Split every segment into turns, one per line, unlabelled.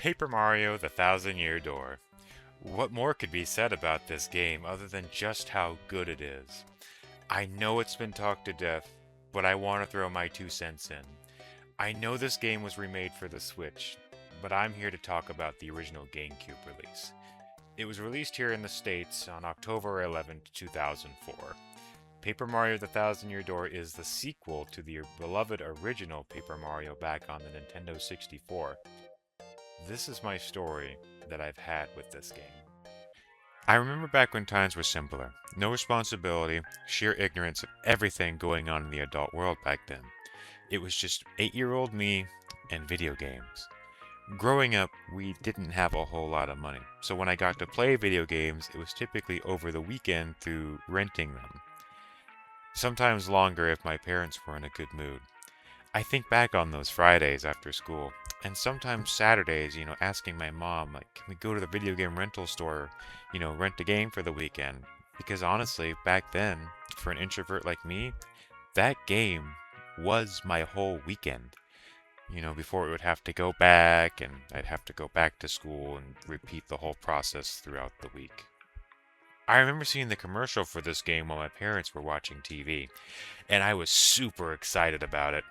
Paper Mario: The Thousand-Year Door. What more could be said about this game other than just how good it is? I know it's been talked to death, but I want to throw my 2 cents in. I know this game was remade for the Switch, but I'm here to talk about the original GameCube release. It was released here in the States on October 11th, 2004. Paper Mario: The Thousand-Year Door is the sequel to the beloved original Paper Mario back on the Nintendo 64. This is my story that I've had with this game. I remember back when times were simpler. No responsibility, sheer ignorance of everything going on in the adult world back then. It was just 8-year-old me and video games. Growing up, we didn't have a whole lot of money, so when I got to play video games, it was typically over the weekend through renting them. Sometimes longer if my parents were in a good mood. I think back on those Fridays after school, and sometimes Saturdays, asking my mom, like, can we go to the video game rental store, rent a game for the weekend? Because honestly, back then, for an introvert like me, that game was my whole weekend. Before it would have to go back, and I'd have to go back to school and repeat the whole process throughout the week. I remember seeing the commercial for this game while my parents were watching TV, and I was super excited about it.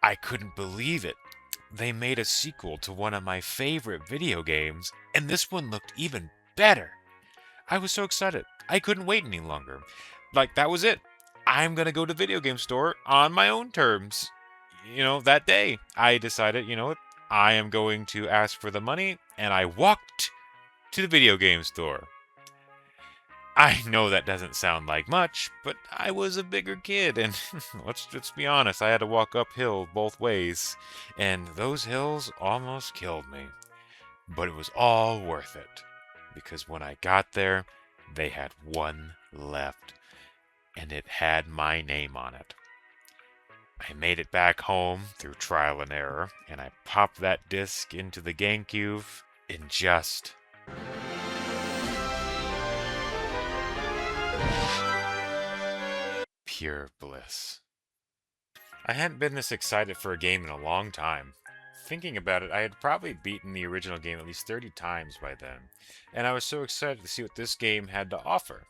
I couldn't believe it. They made a sequel to one of my favorite video games, and this one looked even better. I was so excited. I couldn't wait any longer. Like, that was it. I'm gonna go to the video game store on my own terms. That day, I decided, what? I am going to ask for the money, and I walked to the video game store. I know that doesn't sound like much, but I was a bigger kid, and let's be honest, I had to walk uphill both ways, and those hills almost killed me. But it was all worth it, because when I got there, they had one left, and it had my name on it. I made it back home through trial and error, and I popped that disc into the GameCube in just pure bliss. I hadn't been this excited for a game in a long time. Thinking about it, I had probably beaten the original game at least 30 times by then, and I was so excited to see what this game had to offer.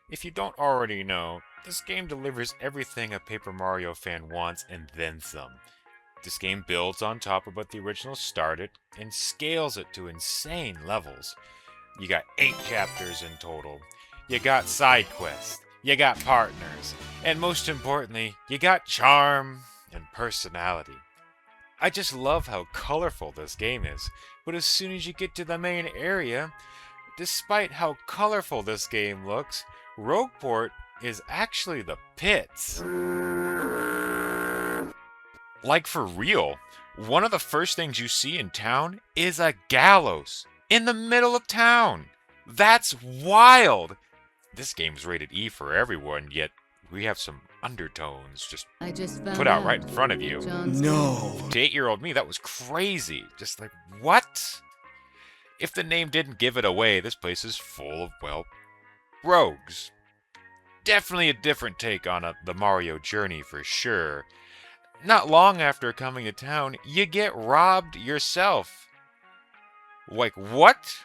If you don't already know, this game delivers everything a Paper Mario fan wants and then some. This game builds on top of what the original started and scales it to insane levels. You got 8 chapters in total. You got side quests. You got partners. And most importantly, you got charm and personality. I just love how colorful this game is, but as soon as you get to the main area, despite how colorful this game looks, Rogueport is actually the pits. Like, for real, one of the first things you see in town is a gallows in the middle of town. That's wild. This game's rated E for everyone, yet we have some undertones just put out right in front of you.
No.
To 8-year-old me, that was crazy. Just like, what? If the name didn't give it away, this place is full of, well, rogues. Definitely a different take on the Mario journey for sure. Not long after coming to town, you get robbed yourself. Like, what?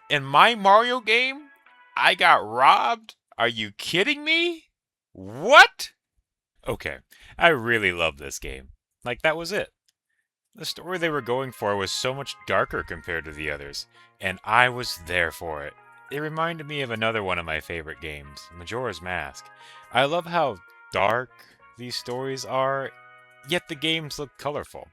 In my Mario game, I got robbed? Are you kidding me? What? Okay, I really love this game. Like, that was it. The story they were going for was so much darker compared to the others, and I was there for it. It reminded me of another one of my favorite games, Majora's Mask. I love how dark these stories are, yet the games look colorful.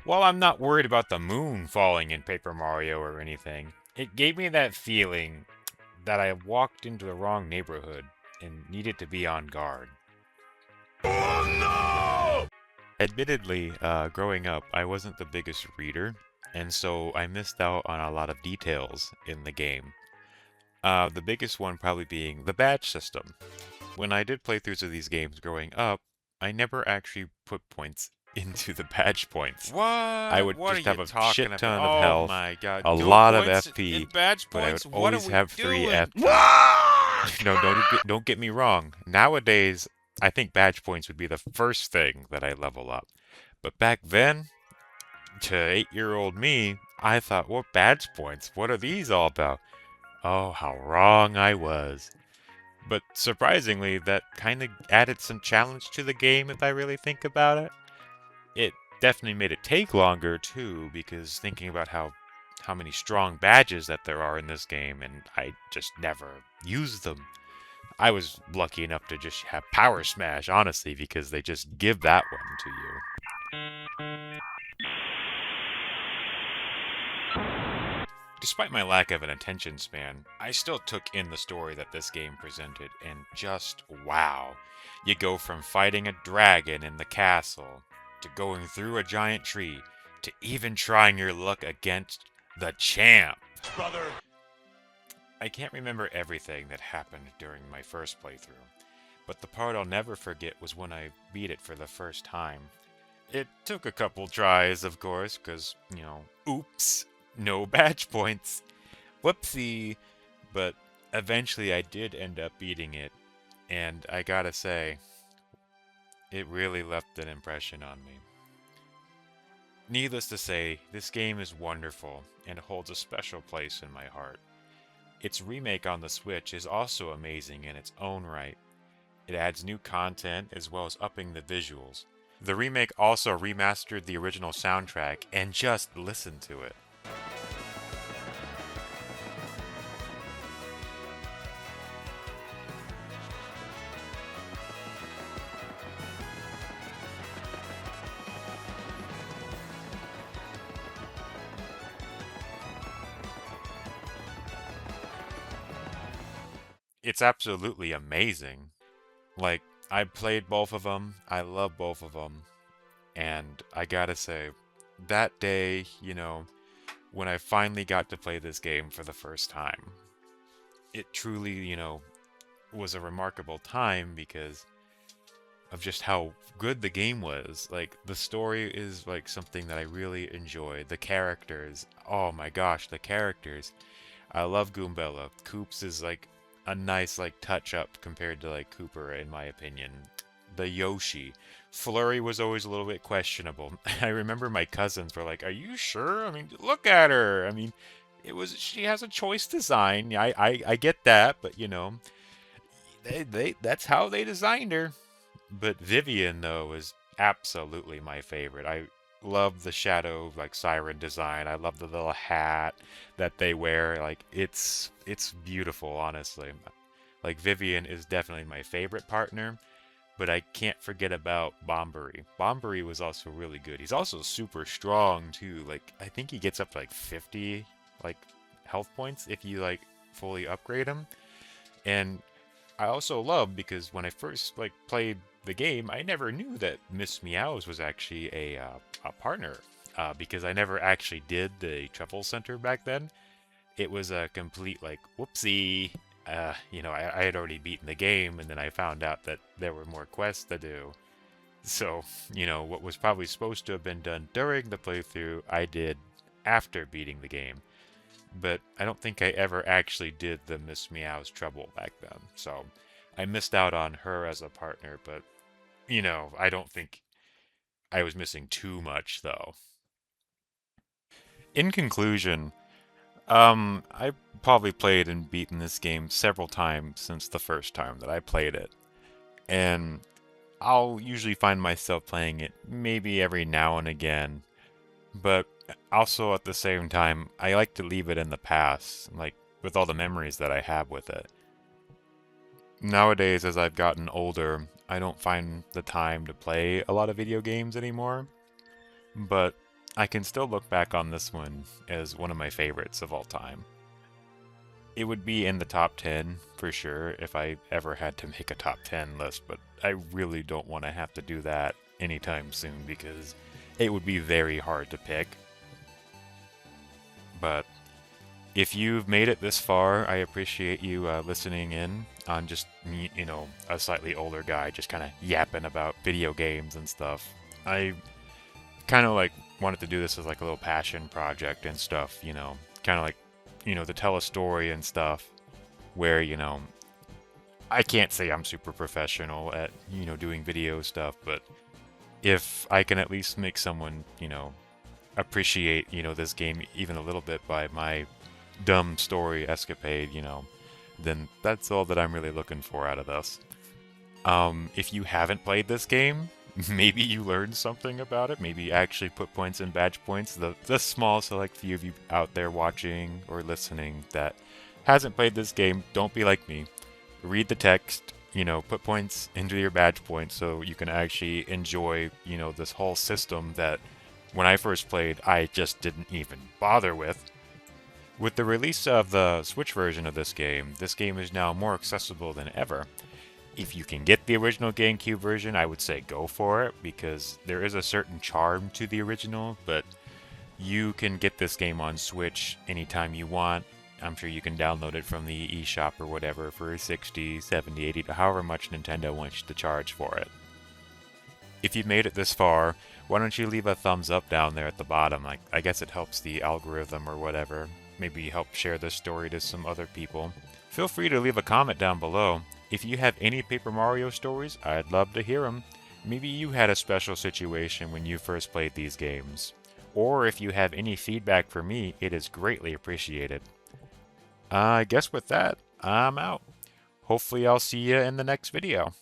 While I'm not worried about the moon falling in Paper Mario or anything, it gave me that feeling that I walked into the wrong neighborhood and needed to be on guard.
Oh no!
Admittedly, growing up, I wasn't the biggest reader, and so I missed out on a lot of details in the game. The biggest one probably being the badge system. When I did playthroughs of these games growing up, I never actually put points into the badge points.
What?
I would
What
just
are
have
you
a
talking
shit ton
about?
of
Oh
health,
my god.
a
No
lot of
points
FP,
in badge
but I
points?
would
What are
always
we
have 3
doing?
FP.
What?
No, don't get me wrong. Nowadays, I think badge points would be the first thing that I level up. But back then, To 8-year-old me, I thought, what badge points? What are these all about? Oh, how wrong I was. But surprisingly, that kind of added some challenge to the game if I really think about it. It definitely made it take longer too, because thinking about how many strong badges that there are in this game, and I just never used them. I was lucky enough to just have Power Smash, honestly, because they just give that one to you. Despite my lack of an attention span, I still took in the story that this game presented, and just wow. You go from fighting a dragon in the castle, to going through a giant tree, to even trying your luck against the champ.
Brother.
I can't remember everything that happened during my first playthrough, but the part I'll never forget was when I beat it for the first time. It took a couple tries, of course, because, oops, no badge points. Whoopsie. But eventually I did end up beating it, and I gotta say, it really left an impression on me. Needless to say, this game is wonderful and holds a special place in my heart. Its remake on the Switch is also amazing in its own right. It adds new content as well as upping the visuals. The remake also remastered the original soundtrack, and just listen to it. It's absolutely amazing. Like, I played both of them, I love both of them, and I gotta say, that day, when I finally got to play this game for the first time, it truly, was a remarkable time because of just how good the game was. Like, the story is like something that I really enjoy. The characters, oh my gosh, the characters. I love Goombella. Koops is like a nice like touch up compared to like Cooper in my opinion. The Yoshi. Flurry was always a little bit questionable. I remember my cousins were like, "Are you sure? I mean, look at her. I mean, she has a choice design. I get that, but they that's how they designed her." But Vivian though is absolutely my favorite. I love the shadow like siren design. I love the little hat that they wear. Like it's beautiful, honestly. Like Vivian is definitely my favorite partner, but I can't forget about Bomberry. Bomberry was also really good. He's also super strong too. Like I think he gets up to like 50 like health points if you like fully upgrade him. And I also love because when I first like played the game, I never knew that Miss Meows was actually a partner because I never actually did the Truffle Center back then. It was a complete like whoopsie. I had already beaten the game, and then I found out that there were more quests to do. So, what was probably supposed to have been done during the playthrough, I did after beating the game. But I don't think I ever actually did the Miss Meow's trouble back then. So I missed out on her as a partner, but I don't think I was missing too much though. In conclusion, I probably played and beaten this game several times since the first time that I played it. And I'll usually find myself playing it maybe every now and again. But also at the same time, I like to leave it in the past, like with all the memories that I have with it. Nowadays, as I've gotten older, I don't find the time to play a lot of video games anymore, but I can still look back on this one as one of my favorites of all time. It would be in the top 10 for sure if I ever had to make a top 10 list, but I really don't want to have to do that anytime soon because it would be very hard to pick. But if you've made it this far, I appreciate you listening in on just me, a slightly older guy just kind of yapping about video games and stuff. I kind of like wanted to do this as like a little passion project and stuff, kind of like, to tell a story and stuff where, I can't say I'm super professional at, doing video stuff, but if I can at least make someone, appreciate, this game even a little bit by my dumb story escapade, then that's all that I'm really looking for out of this. If you haven't played this game, maybe you learned something about it. Maybe you actually put points in badge points. The small select few of you out there watching or listening that hasn't played this game, don't be like me. Read the text, put points into your badge points so you can actually enjoy, this whole system that when I first played, I just didn't even bother with. With the release of the Switch version of this game is now more accessible than ever. If you can get the original GameCube version, I would say go for it because there is a certain charm to the original, but you can get this game on Switch anytime you want. I'm sure you can download it from the eShop or whatever for 60, 70, 80, however much Nintendo wants you to charge for it. If you've made it this far, why don't you leave a thumbs up down there at the bottom? I guess it helps the algorithm or whatever. Maybe help share this story to some other people. Feel free to leave a comment down below. If you have any Paper Mario stories, I'd love to hear them. Maybe you had a special situation when you first played these games. Or if you have any feedback for me, it is greatly appreciated. I guess with that, I'm out. Hopefully I'll see you in the next video.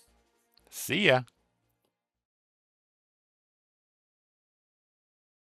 See ya!